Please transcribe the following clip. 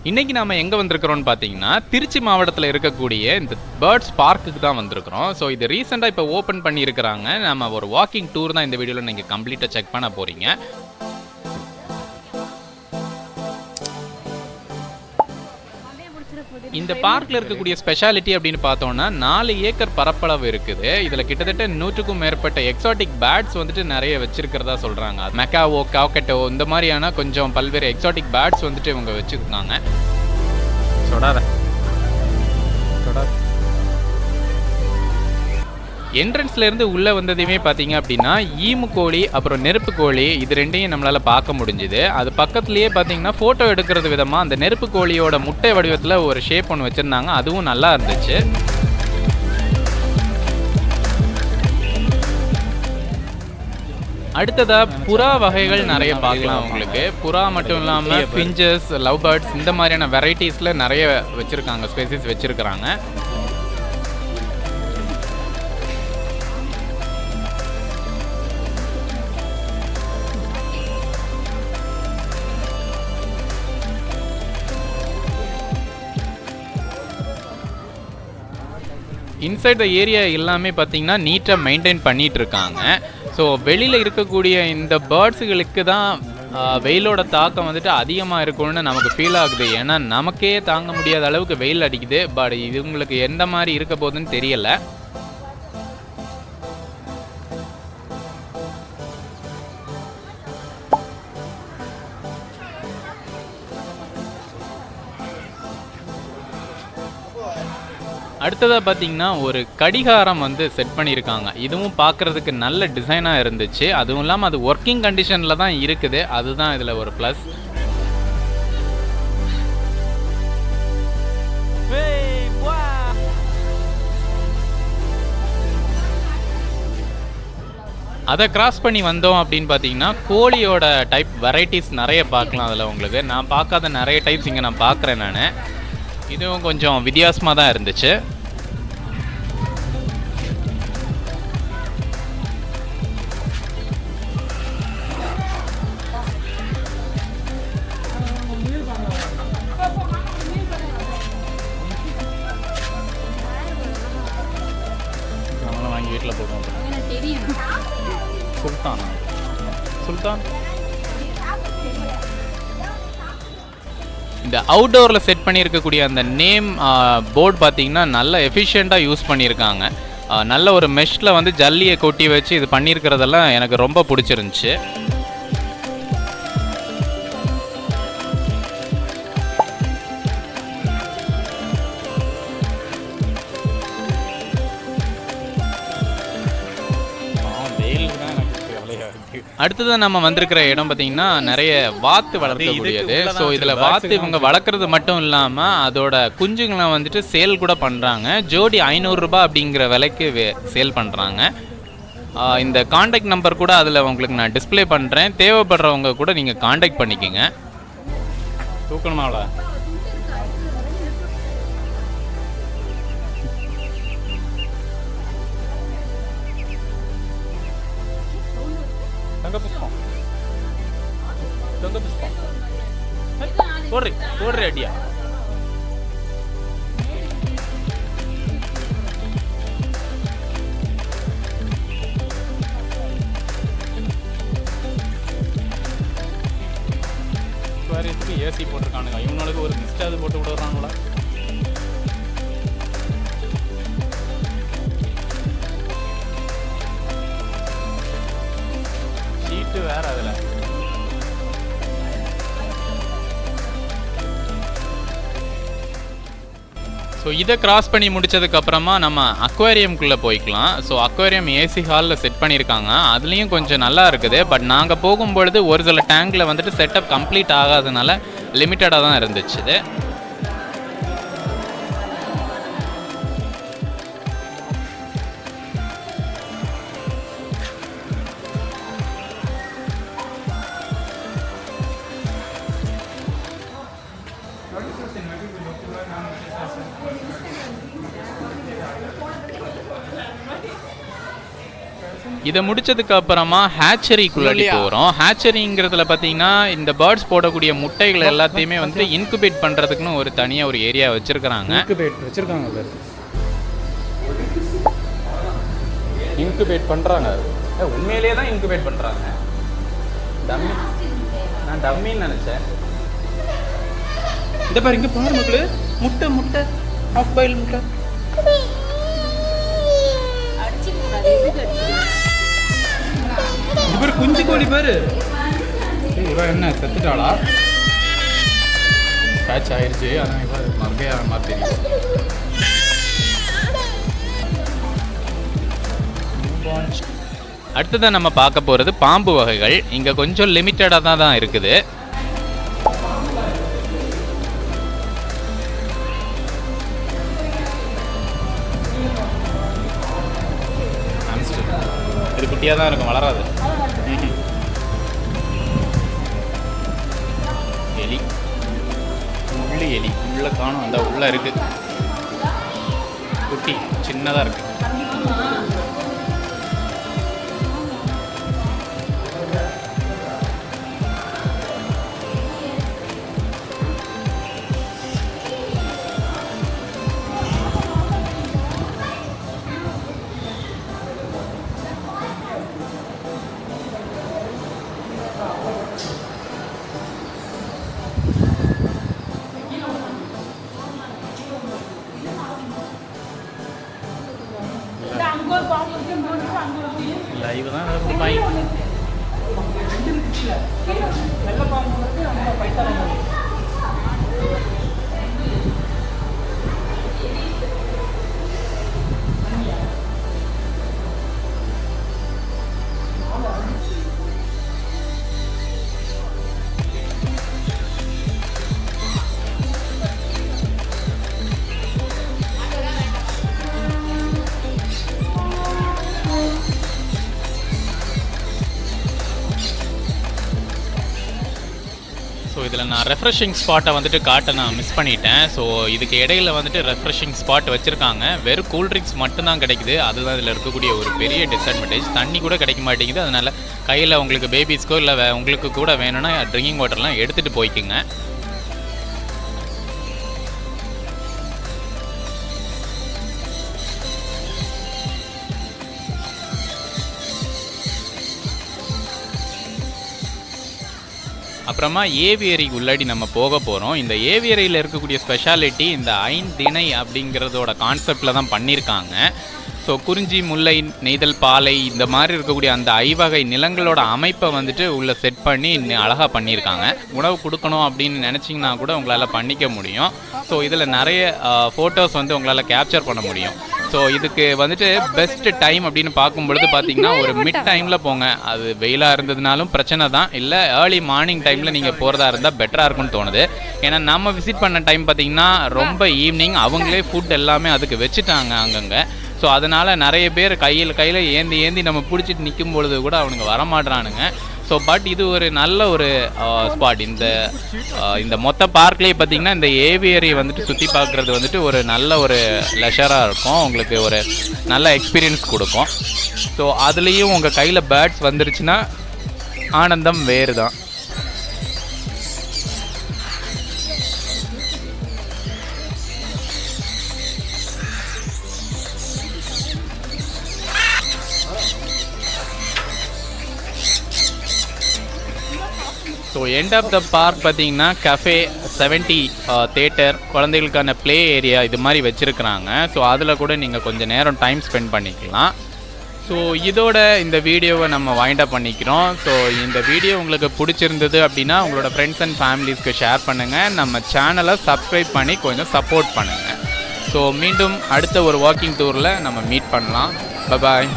இன்றைக்கி நாம் எங்கே வந்திருக்கிறோன்னு பார்த்தீங்கன்னா திருச்சி மாவட்டத்தில் இருக்கக்கூடிய இந்த பேர்ட்ஸ் பார்க்குக்கு தான் வந்திருக்கிறோம். ஸோ இது ரீசெண்டாக இப்போ ஓப்பன் பண்ணியிருக்கிறாங்க. நம்ம ஒரு வாக்கிங் டூர் தான் இந்த வீடியோவில் நீங்கள் கம்ப்ளீட்டாக செக் பண்ண போகிறீங்க. இந்த பார்க்கில் இருக்கக்கூடிய ஸ்பெஷாலிட்டி அப்படின்னு பார்த்தோம்னா 4 ஏக்கர் பரப்பளவு இருக்குது. இதில் கிட்டத்தட்ட 100க்கும் மேற்பட்ட எக்ஸாட்டிக் பேர்ட்ஸ் வந்துட்டு நிறைய வச்சிருக்கிறதா சொல்கிறாங்க. மெக்காவோ, காக்கெட்டோ இந்த மாதிரியான கொஞ்சம் பல்வேறு எக்ஸாட்டிக் பேர்ட்ஸ் வந்துட்டு இவங்க வச்சுருக்காங்க. என்ட்ரன்ஸ்ல இருந்து உள்ளே வந்ததையுமே பார்த்தீங்க அப்படின்னா ஈமு கோழி அப்புறம் நெருப்பு கோழி இது ரெண்டையும் நம்மளால் பார்க்க முடிஞ்சுது. அது பக்கத்துலேயே பார்த்தீங்கன்னா ஃபோட்டோ எடுக்கிறது விதமாக அந்த நெருப்பு கோழியோட முட்டை வடிவத்தில் ஒரு ஷேப் ஒன்று வச்சுருந்தாங்க. அதுவும் நல்லா இருந்துச்சு. அடுத்ததாக புறா வகைகள் நிறைய பார்க்கலாம். உங்களுக்கு புறா மட்டும் இல்லாமல் ஃபிஞ்சஸ், லவ் பேர்ட்ஸ் இந்த மாதிரியான வெரைட்டிஸில் நிறைய வச்சுருக்காங்க, ஸ்பெசிஸ் வச்சுருக்கிறாங்க. இன்சைட் த ஏரியா எல்லாமே பார்த்தீங்கன்னா நீட்டாக மெயின்டைன் பண்ணிகிட்டு இருக்காங்க. ஸோ வெளியில் இருக்கக்கூடிய இந்த பேர்ட்ஸுகளுக்கு தான் வெயிலோட தாக்கம் வந்துட்டு அதிகமாக இருக்கும்னு நமக்கு ஃபீல் ஆகுது. ஏன்னா நமக்கே தாங்க முடியாத அளவுக்கு வெயில் அடிக்குது. பட் இது உங்களுக்கு எந்த மாதிரி இருக்க போகுதுன்னு தெரியலை. அடுத்ததாக பார்த்தீங்கன்னா ஒரு கடிகாரம் வந்து செட் பண்ணியிருக்காங்க. இதுவும் பார்க்குறதுக்கு நல்ல டிசைனாக இருந்துச்சு. அதுவும் இல்லாமல் அது ஒர்க்கிங் கண்டிஷனில் தான் இருக்குது. அதுதான் இதில் ஒரு ப்ளஸ். அதை கிராஸ் பண்ணி வந்தோம் அப்படின்னு பார்த்தீங்கன்னா கோழியோட டைப் வெரைட்டிஸ் நிறைய பார்க்கலாம். அதில் உங்களுக்கு நான் பார்க்காத நிறைய டைப்ஸ் இங்கே நான் பார்க்குறேன். நான் இதுவும் கொஞ்சம் வித்தியாசமாக தான் இருந்துச்சு. வாங்கி வீட்டில் போடுவோம். சுல்தான் இந்த அவுட்டோரில் செட் பண்ணியிருக்கக்கூடிய அந்த நேம் போர்டு பார்த்தீங்கன்னா நல்ல எஃபிஷியண்ட்டாக யூஸ் பண்ணியிருக்காங்க. நல்ல ஒரு மெஷ்ல வந்து ஜல்லியை கொட்டி வச்சு இது பண்ணியிருக்கிறதெல்லாம் எனக்கு ரொம்ப பிடிச்சிருந்துச்சு. அடுத்ததான் நம்ம வந்திருக்கிற இடம் பார்த்தீங்கன்னா நிறைய வாத்து வளர்க்கக்கூடியது. ஸோ இதில் வாத்து இவங்க வளர்க்குறது மட்டும் இல்லாமல் அதோட குஞ்சுங்களை வந்துட்டு சேல் கூட பண்ணுறாங்க. ஜோடி 500 ரூபாய் அப்படிங்கிற விலைக்கு சேல் பண்ணுறாங்க. இந்த காண்டாக்ட் நம்பர் கூட அதில் உங்களுக்கு நான் டிஸ்பிளே பண்ணுறேன். தேவைப்படுறவங்க கூட நீங்கள் காண்டாக்ட் பண்ணிக்கோங்க. தூக்கணுமாவளா? போடுறே அடியா. ஏசி போட்டிருக்கானுங்க. இவனுக்கு ஒரு மிஸ்டாவது போட்டு விடுறாங்களா? ஷீட்டு வேற அதில். ஸோ இதை கிராஸ் பண்ணி முடித்ததுக்கப்புறமா நம்ம அக்வேரியம்குள்ளே போய்க்கலாம். ஸோ அக்வேரியம் ஏசி ஹாலில் செட் பண்ணியிருக்காங்க. அதுலேயும் கொஞ்சம் நல்லா இருக்குது. பட் நாங்கள் போகும்பொழுது ஒரு சில டேங்கில் வந்துட்டு செட்டப் கம்ப்ளீட் ஆகாதனால லிமிட்டடாக தான் இருந்துச்சு. இதை முடிச்சதுக்கு அப்புறமா ஹேச்சரிக்குள்ளே போகிறோம். ஹேச்சரிங்கிறதுல பார்த்தீங்கன்னா இந்த பேர்ட்ஸ் போடக்கூடிய முட்டைகள் எல்லாத்தையுமே வந்து இன்குபேட் பண்ணுறதுக்குன்னு ஒரு தனியாக ஒரு ஏரியா வச்சுருக்கிறாங்க. இன்குபேட் பண்ணுறாங்க. உண்மையிலேயே தான் இன்குபேட் பண்ணுறாங்க. டம்மி, நான் டம்மின்னு நினச்சேன். இதை பாரு, இங்கே பாரு மக்களே, முட்டை முட்டை ஆஃப் பாயில் முட்டை. இது பேர் குஞ்சு கோழி பாரு. இவன் என்ன செத்துட்டாளா? பேட்ச் ஆயிடுச்சு. அதான் இவன் மறுபடியும் ஆன மாதிரி தெரியும். அடுத்ததான் நம்ம பார்க்க போகிறது பாம்பு வகைகள். இங்கே கொஞ்சம் லிமிட்டடாக தான் இருக்குது. இது குட்டியாக தான் இருக்கும், வளராது. எலி, முள்ளி எலி உள்ள காணும். அந்த உள்ள இருக்கு குட்டி, சின்னதாக இருக்கு. லைவ் தான் கொடுப்பாங்க. ஸோ இதில் நான் ரெஃப்ரெஷிங் ஸ்பாட்டை வந்துட்டு காட்ட நான் மிஸ் பண்ணிட்டேன். ஸோ இதுக்கு இடையில வந்துட்டு ரெஃப்ரெஷிங் ஸ்பாட் வச்சுருக்காங்க. வெறும் கூல்ட்ரிங்க்ஸ் மட்டும்தான் கிடைக்குது. அதுதான் இதில் இருக்கக்கூடிய ஒரு பெரிய டிஸ்அட்வான்டேஜ். தண்ணி கூட கிடைக்க மாட்டேங்குது. அதனால் கையில் உங்களுக்கு பேபிஸ்க்கோ இல்லை உங்களுக்கு கூட வேணும்னா ட்ரிங்கிங் வாட்டர்லாம் எடுத்துகிட்டு போய்க்குங்க. அப்புறமா ஏவியரிக்கு உள்ளாடி நம்ம போக போகிறோம். இந்த ஏவியரியில் இருக்கக்கூடிய ஸ்பெஷாலிட்டி இந்த ஐந்திணை அப்படிங்கிறதோட கான்செப்டில் தான் பண்ணியிருக்காங்க. ஸோ குறிஞ்சி, முல்லை, நெய்தல், பாலை இந்த மாதிரி இருக்கக்கூடிய அந்த ஐவகை நிலங்களோட அமைப்பை வந்துட்டு உள்ளே செட் பண்ணி அழகாக பண்ணியிருக்காங்க. உணவு கொடுக்கணும் அப்படின்னு நினச்சிங்கன்னா கூட உங்களால் பண்ணிக்க முடியும். ஸோ இதில் நிறைய ஃபோட்டோஸ் வந்து உங்களால் கேப்சர் பண்ண முடியும். ஸோ இதுக்கு வந்துட்டு பெஸ்ட் டைம் அப்படின்னு பார்க்கும்பொழுது பார்த்தீங்கன்னா ஒரு மிட் டைமில் போங்க. அது வெயிலாக இருந்ததுனாலும் பிரச்சனை தான், இல்லை ஏர்லி மார்னிங் டைமில் நீங்கள் போகிறதா இருந்தால் பெட்டராக இருக்கும்னு தோணுது. ஏன்னா நம்ம விசிட் பண்ண டைம் பார்த்திங்கன்னா ரொம்ப ஈவினிங். அவங்களே ஃபுட் எல்லாமே அதுக்கு வச்சுட்டாங்க அங்கங்கே. ஸோ அதனால் நிறைய பேர் கையில் ஏந்தி நம்ம பிடிச்சிட்டு நிற்கும் பொழுது கூட அவனுங்க வரமாட்றானுங்க. ஸோ பட் இது ஒரு நல்ல ஒரு ஸ்பாட். இந்த மொத்த பார்க்லேயே பார்த்திங்கன்னா இந்த ஏவியரியை வந்துட்டு சுற்றி பார்க்குறது வந்துட்டு ஒரு நல்ல ஒரு லெஷராக இருக்கும். உங்களுக்கு ஒரு நல்ல எக்ஸ்பீரியன்ஸ் கொடுக்கும். ஸோ அதுலேயும் உங்கள் கையில் பேர்ட்ஸ் வந்துருச்சுன்னா ஆனந்தம் வேறு தான். So end of the park பார்த்தீங்கன்னா கஃபே, 70 தேட்டர், குழந்தைகளுக்கான ப்ளே ஏரியா இது மாதிரி வச்சுருக்குறாங்க. ஸோ அதில் கூட நீங்கள் கொஞ்சம் நேரம் டைம் ஸ்பெண்ட் பண்ணிக்கலாம். ஸோ இதோட இந்த வீடியோவை நம்ம வைண்ட் அப் பண்ணிக்கிறோம். ஸோ இந்த வீடியோ உங்களுக்கு பிடிச்சிருந்தது அப்படின்னா உங்களோட ஃப்ரெண்ட்ஸ் அண்ட் ஃபேமிலிஸ்க்கு ஷேர் பண்ணுங்கள். நம்ம சேனலை சப்ஸ்கிரைப் பண்ணி கொஞ்சம் சப்போர்ட் பண்ணுங்கள். ஸோ மீண்டும் அடுத்த ஒரு வாக்கிங் டூரில் நம்ம மீட் பண்ணலாம். பாய்.